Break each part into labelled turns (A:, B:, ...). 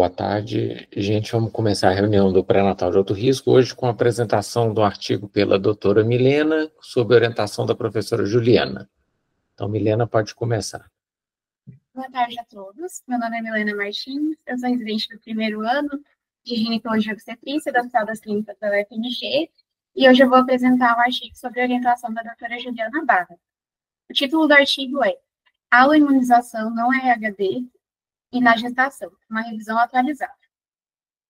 A: boa tarde. Gente, vamos começar a reunião do pré-natal de alto risco, hoje com a apresentação do artigo pela doutora Milena, sob orientação da professora Juliana. Então, Milena, pode começar.
B: Boa tarde a todos. Meu nome é Milena Martins, eu sou residente do primeiro ano de Ginecologia e Obstetrícia da Hospital das Clínicas da UFMG, e hoje eu vou apresentar um artigo sobre a orientação da doutora Juliana Barra. O título do artigo é Aloimunização não RHD e na gestação, uma revisão atualizada.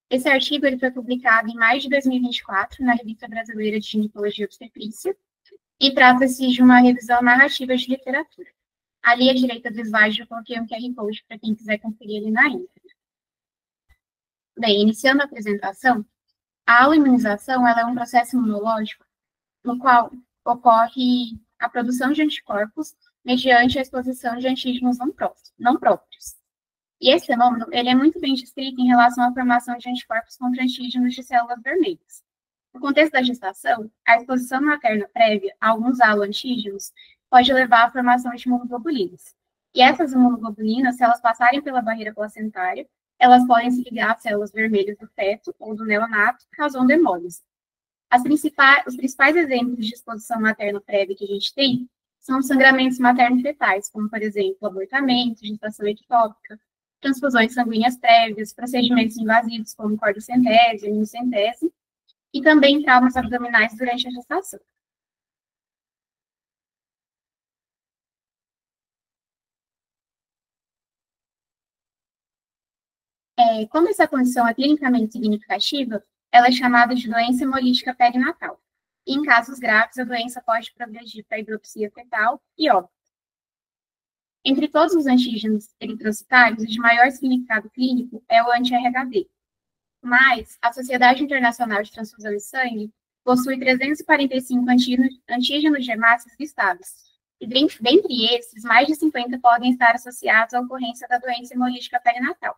B: Esse artigo ele foi publicado em maio de 2024 na Revista Brasileira de Ginecologia e Obstetrícia e trata-se de uma revisão narrativa de literatura. Ali à direita do slide eu coloquei um QR Code para quem quiser conferir ali na íntegra. Bem, iniciando a apresentação, a aloimunização ela é um processo imunológico no qual ocorre a produção de anticorpos mediante a exposição de antígenos não próprios. E esse fenômeno ele é muito bem descrito em relação à formação de anticorpos contra antígenos de células vermelhas. No contexto da gestação, a exposição materna prévia a alguns aloantígenos pode levar à formação de imunoglobulinas. E essas imunoglobulinas, se elas passarem pela barreira placentária, elas podem se ligar às células vermelhas do feto ou do neonato, causando hemólise. Os principais exemplos de exposição materna prévia que a gente tem são os sangramentos materno-fetais, como, por exemplo, abortamento, gestação ectópica, transfusões sanguíneas prévias, procedimentos invasivos como cordocentese, amniocentese, e também traumas abdominais durante a gestação. Como essa condição é clinicamente significativa, ela é chamada de doença hemolítica perinatal. E em casos graves, a doença pode progredir para hidropsia fetal e óbito. Entre todos os antígenos eritrocitários, o de maior significado clínico é o anti-RHD. Mas a Sociedade Internacional de Transfusão de Sangue possui 345 antígenos de hemácias listados. E dentre esses, mais de 50 podem estar associados à ocorrência da doença hemolítica perinatal.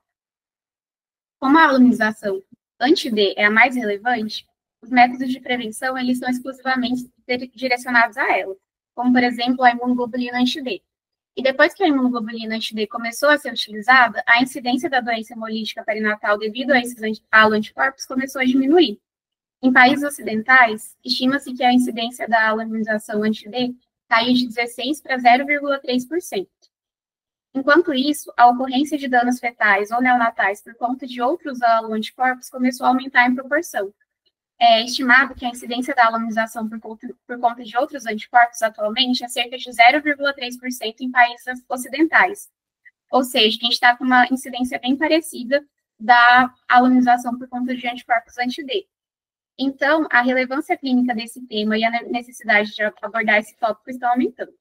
B: Como a aloimunização anti-D é a mais relevante, os métodos de prevenção eles são exclusivamente direcionados a ela, como, por exemplo, a imunoglobulina anti-D. E depois que a imunoglobulina anti-D começou a ser utilizada, a incidência da doença hemolítica perinatal devido a esses aloanticorpos começou a diminuir. Em países ocidentais, estima-se que a incidência da aloimunização anti-D caiu de 16% para 0,3%. Enquanto isso, a ocorrência de danos fetais ou neonatais por conta de outros aloanticorpos começou a aumentar em proporção. É estimado que a incidência da aloimunização por conta de outros anticorpos atualmente é cerca de 0,3% em países ocidentais. Ou seja, a gente está com uma incidência bem parecida da aloimunização por conta de anticorpos anti-D. Então, a relevância clínica desse tema e a necessidade de abordar esse tópico estão aumentando.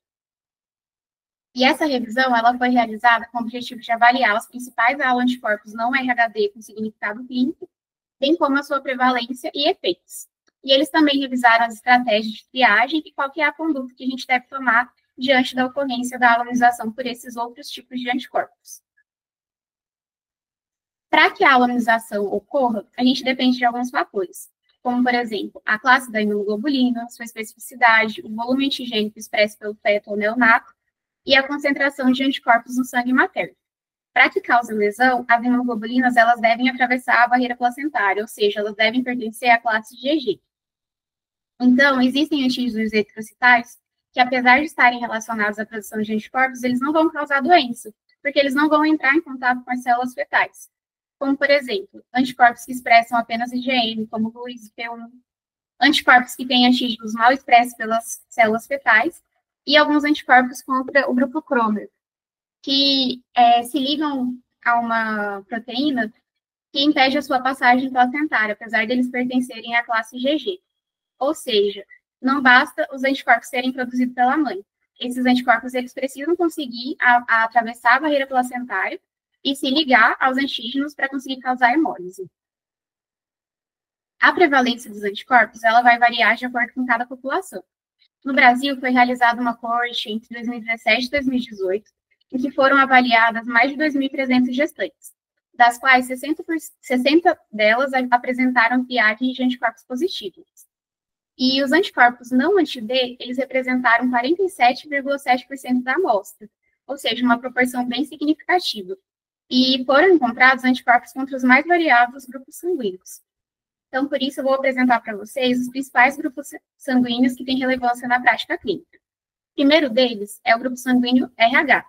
B: E essa revisão ela foi realizada com o objetivo de avaliar os principais aloanticorpos não RHD com significado clínico, bem como a sua prevalência e efeitos. E eles também revisaram as estratégias de triagem e qual que é a conduta que a gente deve tomar diante da ocorrência da aloinização por esses outros tipos de anticorpos. Para que a aloinização ocorra, a gente depende de alguns fatores, como, por exemplo, a classe da imunoglobulina, sua especificidade, o volume antigênico expresso pelo feto ou neonato, e a concentração de anticorpos no sangue materno. Para que cause lesão, as imunoglobulinas elas devem atravessar a barreira placentária, ou seja, elas devem pertencer à classe GG. Então, existem antígenos eritrocitários que, apesar de estarem relacionados à produção de anticorpos, eles não vão causar doença, porque eles não vão entrar em contato com as células fetais. Como, por exemplo, anticorpos que expressam apenas IgM, como o ISP1, anticorpos que têm antígenos mal expressos pelas células fetais, e alguns anticorpos contra o grupo Cromer, que se ligam a uma proteína que impede a sua passagem placentária, apesar deles pertencerem à classe GG. Ou seja, não basta os anticorpos serem produzidos pela mãe. Esses anticorpos eles precisam conseguir atravessar a barreira placentária e se ligar aos antígenos para conseguir causar hemólise. A prevalência dos anticorpos ela vai variar de acordo com cada população. No Brasil, foi realizada uma coorte entre 2017 e 2018, em que foram avaliadas mais de 2.300 gestantes, das quais 60 delas apresentaram triagem de anticorpos positivos. E os anticorpos não anti-D, eles representaram 47,7% da amostra, ou seja, uma proporção bem significativa. e foram encontrados anticorpos contra os mais variados grupos sanguíneos. Então, por isso, eu vou apresentar para vocês os principais grupos sanguíneos que têm relevância na prática clínica. O primeiro deles é o grupo sanguíneo RH.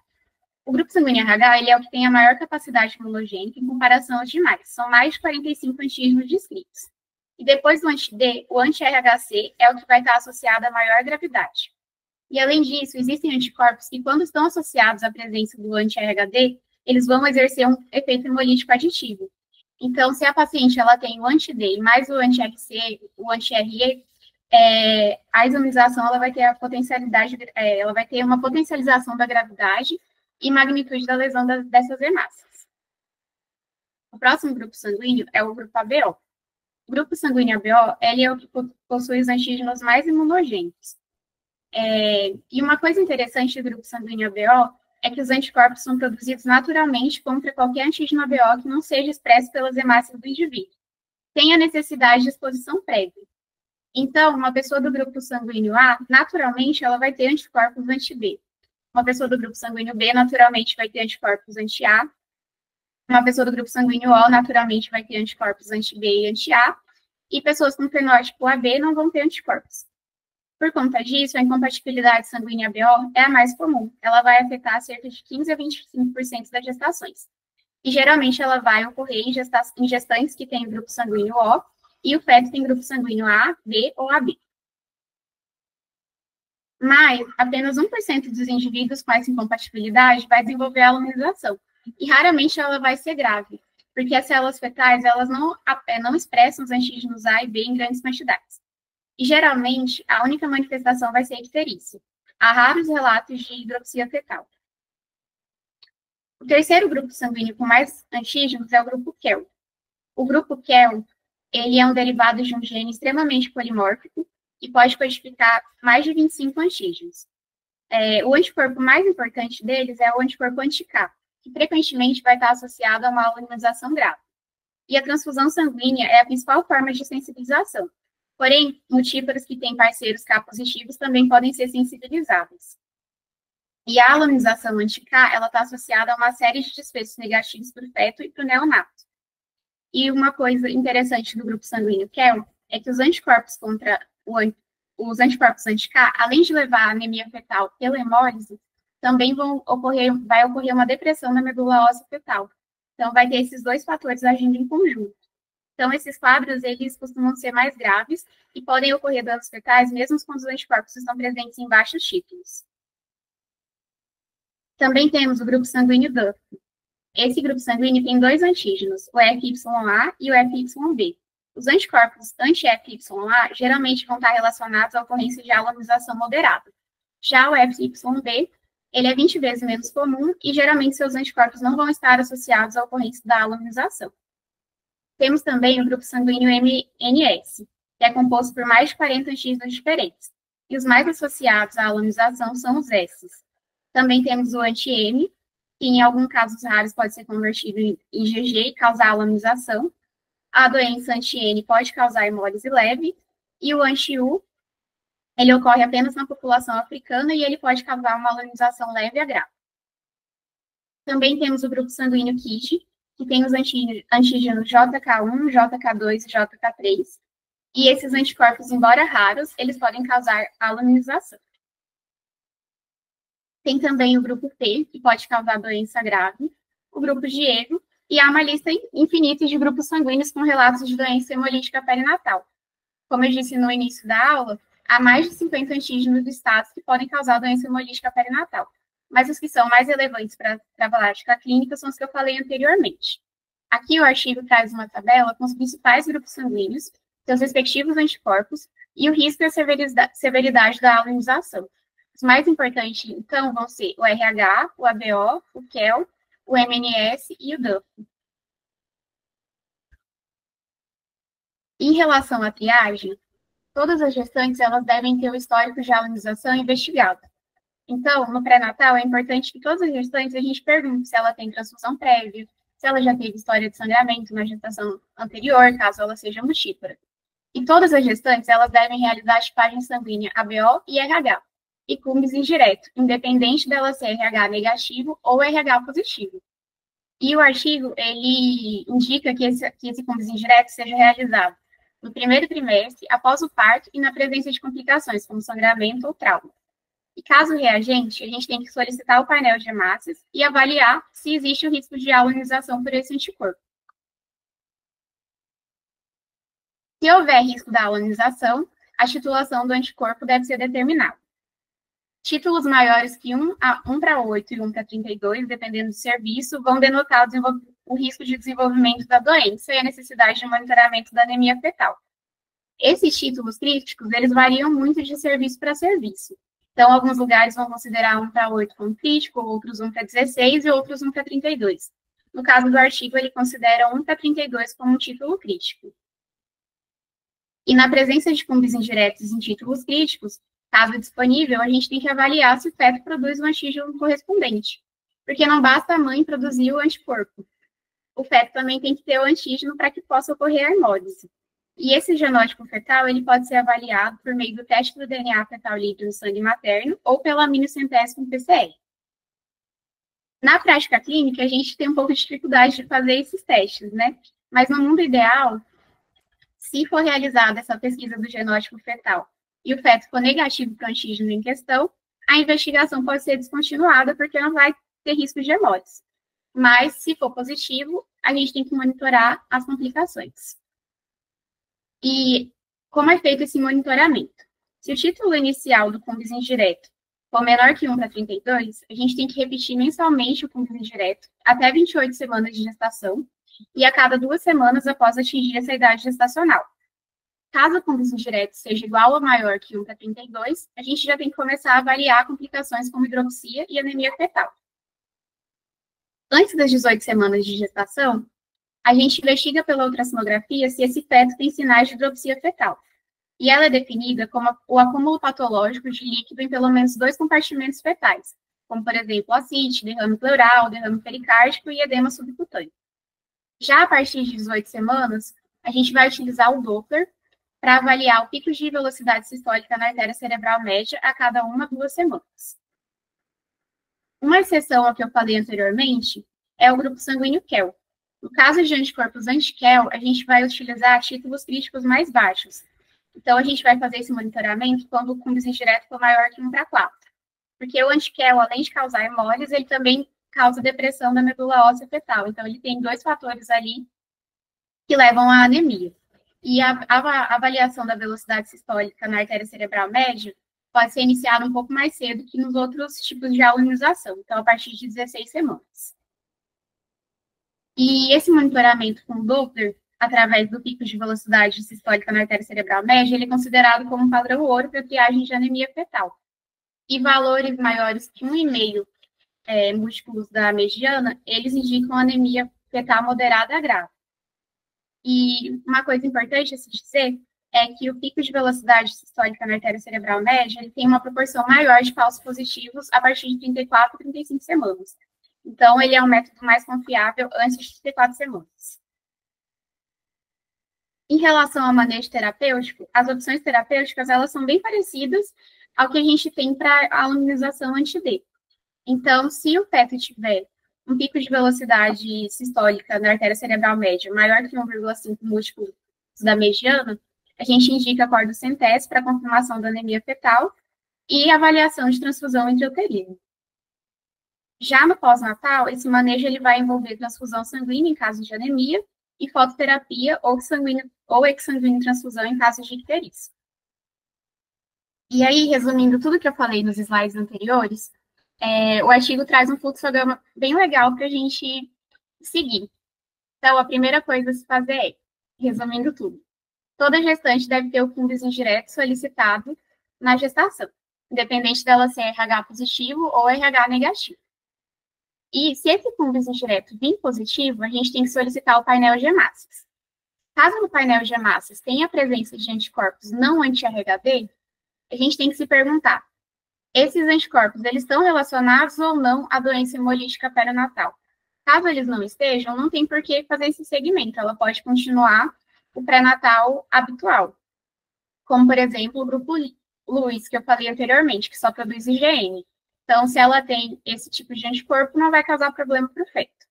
B: O grupo sanguíneo RH ele é o que tem a maior capacidade imunogênica em comparação aos demais. São mais de 45 antígenos descritos. E depois do anti-D, o anti-RHC é o que vai estar associado à maior gravidade. E, além disso, existem anticorpos que, quando estão associados à presença do anti-RHD, eles vão exercer um efeito hemolítico aditivo. Então, se a paciente ela tem o anti-D mais o anti-RC, o anti-RE, a ionização ela vai ter a potencialidade, ela vai ter uma potencialização da gravidade e magnitude da lesão dessas hemácias. O próximo grupo sanguíneo é o grupo ABO. O grupo sanguíneo ABO, ele é o que possui os antígenos mais imunogênicos. E uma coisa interessante do grupo sanguíneo ABO é que os anticorpos são produzidos naturalmente contra qualquer antígeno ABO que não seja expresso pelas hemácias do indivíduo, sem a necessidade de exposição prévia. Então, uma pessoa do grupo sanguíneo A, naturalmente, ela vai ter anticorpos anti-B. Uma pessoa do grupo sanguíneo B, naturalmente, vai ter anticorpos anti-A. Uma pessoa do grupo sanguíneo O, naturalmente, vai ter anticorpos anti-B e anti-A. E pessoas com fenótipo AB não vão ter anticorpos. Por conta disso, a incompatibilidade sanguínea ABO é a mais comum. Ela vai afetar cerca de 15 a 25% das gestações. E, geralmente, ela vai ocorrer em gestantes que têm grupo sanguíneo O e o feto tem grupo sanguíneo A, B ou AB. Mas, apenas 1% dos indivíduos com essa incompatibilidade vai desenvolver a alunização. E, raramente, ela vai ser grave, porque as células fetais, elas não expressam os antígenos A e B em grandes quantidades. E, geralmente, a única manifestação vai ser icterícia. Há raros relatos de hidroxia fetal. O terceiro grupo sanguíneo com mais antígenos é o grupo KEL. O grupo KEL, ele é um derivado de um gene extremamente polimórfico e pode codificar mais de 25 antígenos. O anticorpo mais importante deles é o anticorpo anti-K, que frequentemente vai estar associado a uma alunização grave. E a transfusão sanguínea é a principal forma de sensibilização. Porém, multíparos que têm parceiros K positivos também podem ser sensibilizados. E a alunização anti-K, ela está associada a uma série de desfechos negativos para o feto e para o neonato. E uma coisa interessante do grupo sanguíneo KEL é que os anticorpos contra os anticorpos anti-K, além de levar a anemia fetal pela hemólise, também vai ocorrer uma depressão na medula óssea fetal. Então, vai ter esses dois fatores agindo em conjunto. Então, esses quadros, eles costumam ser mais graves e podem ocorrer danos fetais, mesmo quando os anticorpos estão presentes em baixos títulos. Também temos o grupo sanguíneo DUF. Esse grupo sanguíneo tem dois antígenos, o FYA e o FYB. Os anticorpos anti-FYA geralmente vão estar relacionados à ocorrência de alunização moderada. Já o FYB, ele é 20 vezes menos comum e geralmente seus anticorpos não vão estar associados à ocorrência da alunização. Temos também o grupo sanguíneo MNS, que é composto por mais de 40 antígenos diferentes. E os mais associados à alunização são os S. Também temos o anti-M, que em alguns casos raros pode ser convertido em IgG e causar alunização. A doença anti-N pode causar hemólise leve. E o anti-U, ele ocorre apenas na população africana e ele pode causar uma alunização leve a grave. Também temos o grupo sanguíneo KIT, que tem os antígenos JK1, JK2 e JK3. E esses anticorpos, embora raros, eles podem causar alunização. Tem também o grupo P, que pode causar doença grave, o grupo Diego, e há uma lista infinita de grupos sanguíneos com relatos de doença hemolítica perinatal. Como eu disse no início da aula, há mais de 50 antígenos listados que podem causar doença hemolítica perinatal. Mas os que são mais relevantes para a prática clínica são os que eu falei anteriormente. Aqui o artigo traz uma tabela com os principais grupos sanguíneos, seus respectivos anticorpos e o risco e a severidade da alunização. Os mais importantes, então, vão ser o RH, o ABO, o KEL, o MNS e o DUF. Em relação à triagem, todas as gestantes elas devem ter o histórico de alunização investigado. Então, no pré-natal, é importante que todas as gestantes a gente pergunte se ela tem transfusão prévia, se ela já teve história de sangramento na gestação anterior, caso ela seja multípara. E todas as gestantes, elas devem realizar a tipagem sanguínea ABO e RH, e CUMES indireto, independente dela ser RH negativo ou RH positivo. E o artigo, ele indica que esse fungozinho direto seja realizado no primeiro trimestre, após o parto e na presença de complicações, como sangramento ou trauma. E caso reagente, a gente tem que solicitar o painel de hemácias e avaliar se existe o risco de alunização por esse anticorpo. Se houver risco da alunização, a titulação do anticorpo deve ser determinada. Títulos maiores que 1 para 8 e 1 para 32, dependendo do serviço, vão denotar o risco de desenvolvimento da doença e a necessidade de monitoramento da anemia fetal. Esses títulos críticos, eles variam muito de serviço para serviço. Então, alguns lugares vão considerar 1 para 8 como crítico, outros 1 para 16 e outros 1 para 32. No caso do artigo, ele considera 1 para 32 como um título crítico. E na presença de fumbos indiretos em títulos críticos, caso disponível, a gente tem que avaliar se o feto produz o antígeno correspondente, porque não basta a mãe produzir o anticorpo. O feto também tem que ter o antígeno para que possa ocorrer a hemólise. E esse genótipo fetal, ele pode ser avaliado por meio do teste do DNA fetal livre no sangue materno ou pela aminocentese com PCR. Na prática clínica, a gente tem um pouco de dificuldade de fazer esses testes, né? Mas no mundo ideal, se for realizada essa pesquisa do genótipo fetal e o feto for negativo para o antígeno em questão, a investigação pode ser descontinuada porque não vai ter risco de hemólise. Mas, se for positivo, a gente tem que monitorar as complicações. E como é feito esse monitoramento? Se o título inicial do fumbis indireto for menor que 1 para 32, a gente tem que repetir mensalmente o fumbis indireto até 28 semanas de gestação e a cada 2 semanas após atingir essa idade gestacional. Caso o fumbis indireto seja igual ou maior que 1 para 32, a gente já tem que começar a avaliar complicações como hidropsia e anemia fetal. Antes das 18 semanas de gestação, a gente investiga pela ultrassonografia se esse feto tem sinais de hidropsia fetal. E ela é definida como o acúmulo patológico de líquido em pelo menos 2 compartimentos fetais, como, por exemplo, ascite, derrame pleural, derrame pericárdico e edema subcutâneo. Já a partir de 18 semanas, a gente vai utilizar o Doppler para avaliar o pico de velocidade sistólica na artéria cerebral média a cada 1 a 2 semanas. Uma exceção ao que eu falei anteriormente é o grupo sanguíneo KEL. No caso de anticorpos anti-KEL, a gente vai utilizar títulos críticos mais baixos. Então, a gente vai fazer esse monitoramento quando o fumbis indireto for maior que 1 para 4. Porque o anti-KEL, além de causar hemólise, ele também causa depressão da medula óssea fetal. Então, ele tem 2 fatores ali que levam à anemia. E a avaliação da velocidade sistólica na artéria cerebral média pode ser iniciada um pouco mais cedo que nos outros tipos de alunização. Então, a partir de 16 semanas. E esse monitoramento com o Doppler, através do pico de velocidade sistólica na artéria cerebral média, ele é considerado como um padrão ouro para triagem de anemia fetal. E valores maiores que 1,5 múltiplos da mediana, eles indicam anemia fetal moderada a grave. E uma coisa importante a se dizer é que o pico de velocidade sistólica na artéria cerebral média, ele tem uma proporção maior de falsos positivos a partir de 34 a 35 semanas. Então, ele é um método mais confiável antes de 34 semanas. Em relação ao manejo terapêutico, as opções terapêuticas, elas são bem parecidas ao que a gente tem para a alunização anti-D. Então, se o feto tiver um pico de velocidade sistólica na artéria cerebral média maior que 1,5 múltiplos da mediana, a gente indica cordocentese para confirmação da anemia fetal e avaliação de transfusão intrauterina. Já no pós-natal, esse manejo ele vai envolver transfusão sanguínea em caso de anemia e fototerapia ou exsanguíneo transfusão em caso de icterícia. E aí, resumindo tudo que eu falei nos slides anteriores, o artigo traz um fluxograma bem legal para a gente seguir. Então, a primeira coisa a se fazer é, resumindo tudo, toda gestante deve ter o fumbis indireto solicitado na gestação, independente dela ser RH positivo ou RH negativo. E se esse fumbis indireto vir positivo, a gente tem que solicitar o painel de hemácias. Caso no painel de hemácias tenha a presença de anticorpos não anti-RHD, a gente tem que se perguntar, esses anticorpos, eles estão relacionados ou não à doença hemolítica perinatal? Caso eles não estejam, não tem por que fazer esse segmento, ela pode continuar o pré-natal habitual. Como, por exemplo, o grupo Lewis, que eu falei anteriormente, que só produz IgM. Então, se ela tem esse tipo de anticorpo, não vai causar problema para o feto.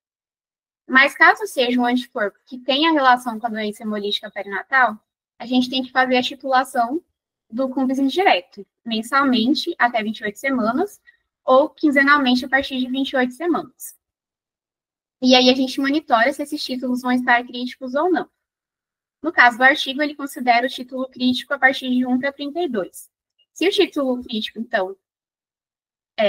B: Mas caso seja um anticorpo que tenha relação com a doença hemolítica perinatal, a gente tem que fazer a titulação do cumbis indireto, mensalmente até 28 semanas, ou quinzenalmente a partir de 28 semanas. E aí a gente monitora se esses títulos vão estar críticos ou não. No caso do artigo, ele considera o título crítico a partir de 1 para 32. Se o título crítico, então,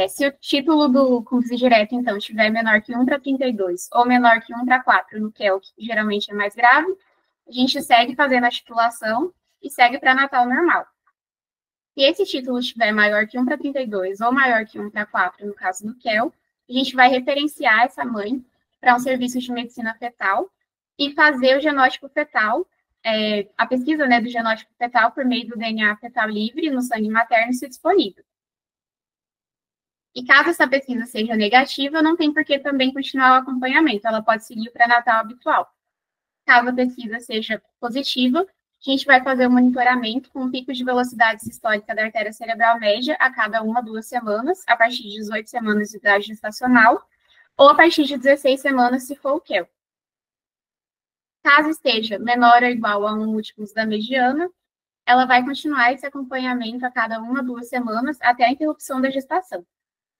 B: se o título do cumbis direto, então, estiver menor que 1 para 32 ou menor que 1 para 4, no que é o que geralmente é mais grave, a gente segue fazendo a titulação e segue para natal normal. Se esse título estiver maior que 1 para 32 ou maior que 1 para 4, no caso do KEL, a gente vai referenciar essa mãe para um serviço de medicina fetal e fazer o genótipo fetal, a pesquisa, né, do genótipo fetal por meio do DNA fetal livre no sangue materno, se disponível. E caso essa pesquisa seja negativa, não tem por que também continuar o acompanhamento, ela pode seguir o pré-natal habitual. Caso a pesquisa seja positiva, a gente vai fazer o monitoramento com um pico de velocidade sistólica da artéria cerebral média a cada 1 a 2 semanas, a partir de 18 semanas de idade gestacional, ou a partir de 16 semanas, se for o KEL. Caso esteja menor ou igual a 1 múltiplos da mediana, ela vai continuar esse acompanhamento a cada 1 a 2 semanas até a interrupção da gestação.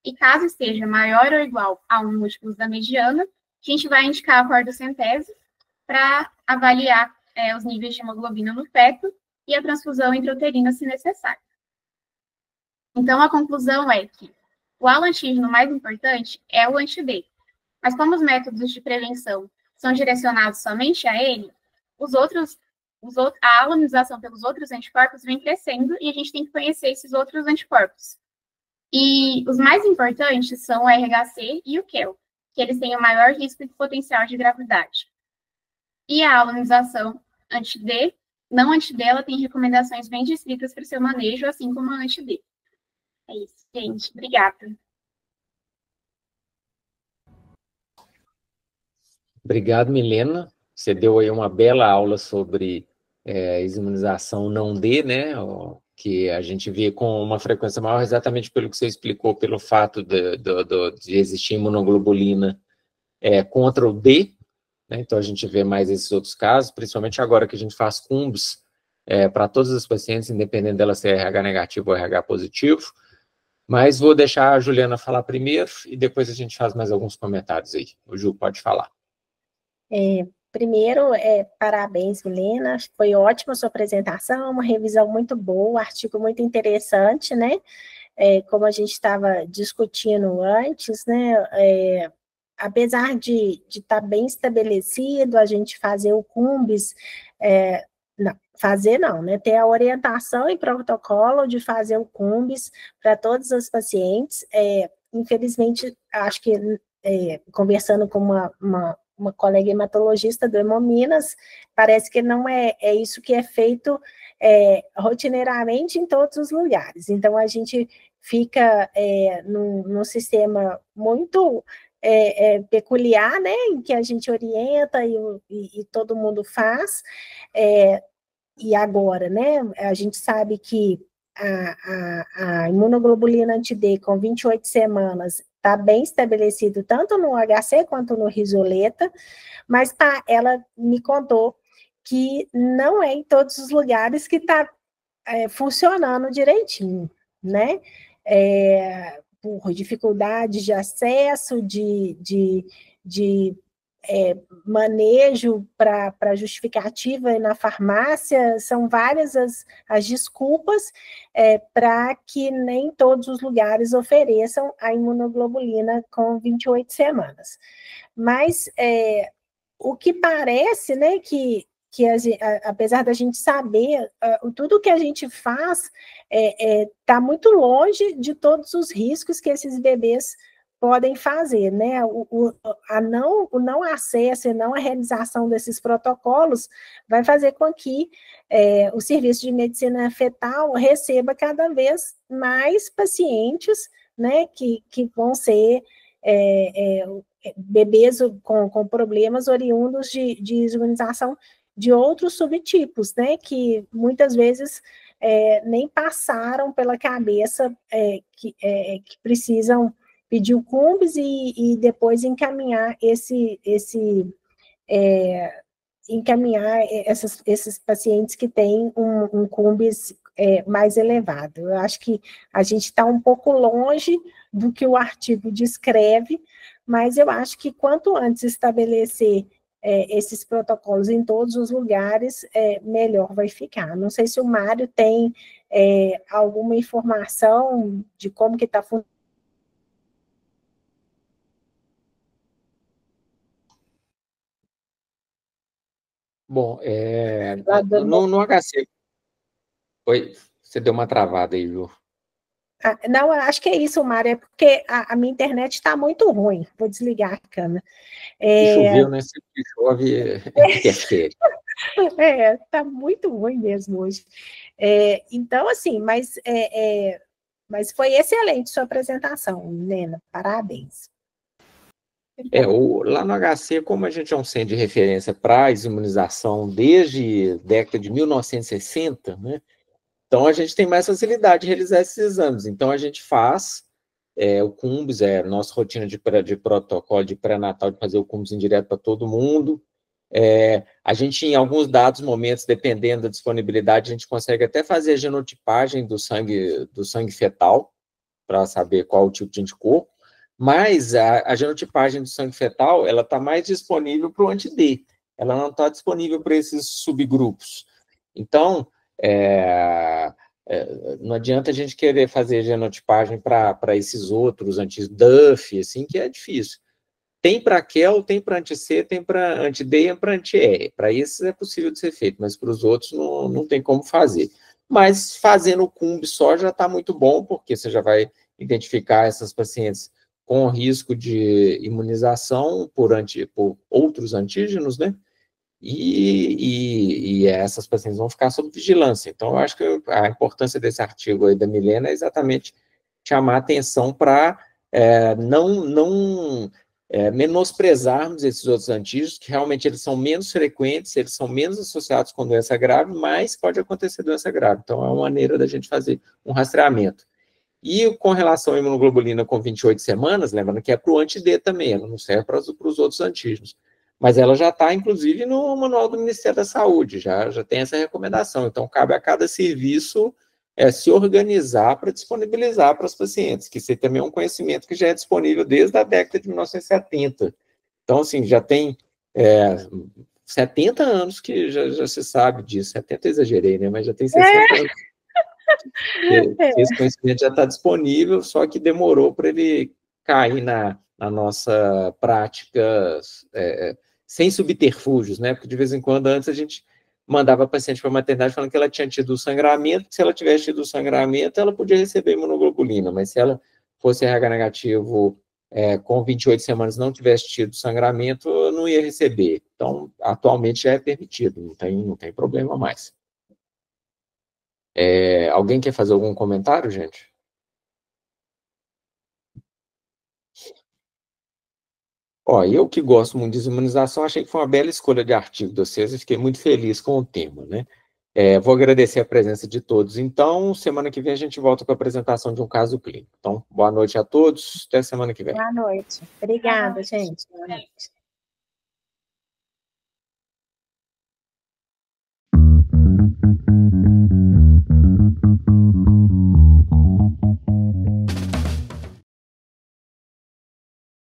B: E caso esteja maior ou igual a 1 múltiplos da mediana, a gente vai indicar a cordocentese para avaliar os níveis de hemoglobina no feto e a transfusão intrauterina, se necessário. Então, a conclusão é que o haloantígeno mais importante é o anti-D, mas como os métodos de prevenção são direcionados somente a ele, a alonização pelos outros anticorpos vem crescendo e a gente tem que conhecer esses outros anticorpos. E os mais importantes são o RHC e o KEL, que eles têm o maior risco de potencial de gravidade. E a alonização anti-D, não anti-D, ela tem recomendações bem descritas para o seu manejo, assim como a anti-D. É isso, gente. Obrigada.
A: Obrigado, Milena. Você deu aí uma bela aula sobre imunização não D, né? Que a gente vê com uma frequência maior, exatamente pelo que você explicou, pelo fato de existir imunoglobulina contra o D, né? Então a gente vê mais esses outros casos, principalmente agora que a gente faz cumbis para todas as pacientes, independente dela ser RH negativo ou RH positivo. Mas vou deixar a Juliana falar primeiro e depois a gente faz mais alguns comentários aí. O Ju, pode falar.
C: Primeiro, parabéns, Milena, foi ótima a sua apresentação, uma revisão muito boa, artigo muito interessante, né? Como a gente estava discutindo antes, né? Apesar de estar bem estabelecido, a gente fazer o cumbis, né? Ter a orientação e protocolo de fazer o cumbis para todas as pacientes. Infelizmente, acho que conversando com uma colega hematologista do Hemominas, parece que não é isso que é feito rotineiramente em todos os lugares. Então, a gente fica num sistema muito peculiar, né, em que a gente orienta e todo mundo faz. E agora, né, a gente sabe que a imunoglobulina anti-D com 28 semanas está bem estabelecido tanto no HC quanto no risoleta, mas ela me contou que não é em todos os lugares que está funcionando direitinho, né? Por dificuldades de acesso, de manejo para justificativa na farmácia, são várias as desculpas para que nem todos os lugares ofereçam a imunoglobulina com 28 semanas. Mas o que parece, né, que apesar da gente saber, tudo que a gente faz está muito longe de todos os riscos que esses bebês podem fazer, né? O não acesso e não a realização desses protocolos vai fazer com que o serviço de medicina fetal receba cada vez mais pacientes, né, que vão ser bebês com problemas oriundos de imunização de outros subtipos, né, que muitas vezes nem passaram pela cabeça que precisam pedir o CUMBS e depois encaminhar esses pacientes que têm um CUMBS mais elevado. Eu acho que a gente está um pouco longe do que o artigo descreve, mas eu acho que quanto antes estabelecer esses protocolos em todos os lugares, melhor vai ficar. Não sei se o Mário tem alguma informação de como que está funcionando.
A: Bom, no HC... Oi, você deu uma travada aí, viu?
C: Não, acho que é isso, Mário, é porque a minha internet está muito ruim. Vou desligar a câmera.
A: Choveu, né? Sempre que chove, interfere.
C: Está muito ruim mesmo hoje. Então, assim, mas foi excelente sua apresentação, Lena. Parabéns.
A: Lá no HC, como a gente é um centro de referência para a imunização desde a década de 1960, né? Então a gente tem mais facilidade de realizar esses exames. Então a gente faz o CUMBS, nossa rotina de protocolo de pré-natal, de fazer o CUMBS indireto para todo mundo. A gente, em alguns dados momentos, dependendo da disponibilidade, a gente consegue até fazer a genotipagem do sangue fetal, para saber qual o tipo de anticorpo. Mas a genotipagem do sangue fetal, ela está mais disponível para o anti-D. Ela não está disponível para esses subgrupos. Então, não adianta a gente querer fazer genotipagem para esses outros anti-DUF, assim, que é difícil. Tem para QEL, tem para anti-C, tem para anti-D e para anti-E. Para esses é possível de ser feito, mas para os outros não tem como fazer. Mas fazendo o CUMB só já está muito bom, porque você já vai identificar essas pacientes com risco de imunização por outros antígenos, né? E essas pacientes vão ficar sob vigilância. Então, eu acho que a importância desse artigo aí da Milena é exatamente chamar a atenção para não menosprezarmos esses outros antígenos, que realmente eles são menos frequentes, eles são menos associados com doença grave, mas pode acontecer doença grave. Então, é uma maneira da gente fazer um rastreamento. E com relação à imunoglobulina com 28 semanas, lembrando que é para o anti-D também, ela não serve para os outros antígenos. Mas ela já está, inclusive, no manual do Ministério da Saúde, já tem essa recomendação. Então, cabe a cada serviço se organizar para disponibilizar para os pacientes, que isso também é um conhecimento que já é disponível desde a década de 1970. Então, assim, já tem 70 anos que já se sabe disso. 70 eu exagerei, né? Mas já tem 60 anos. Esse conhecimento já está disponível, só que demorou para ele cair na nossa prática sem subterfúgios, né? Porque de vez em quando, antes, a gente mandava a paciente para a maternidade falando que ela tinha tido sangramento, que se ela tivesse tido sangramento, ela podia receber imunoglobulina, mas se ela fosse RH negativo com 28 semanas não tivesse tido sangramento, não ia receber. Então, atualmente já é permitido, não tem problema mais. Alguém quer fazer algum comentário, gente? Eu que gosto muito de imunização, achei que foi uma bela escolha de artigo de vocês e fiquei muito feliz com o tema, né? Vou agradecer a presença de todos. Então, semana que vem a gente volta com a apresentação de um caso clínico. Então, boa noite a todos, até semana que vem.
C: Boa noite. Obrigada, gente. Boa noite.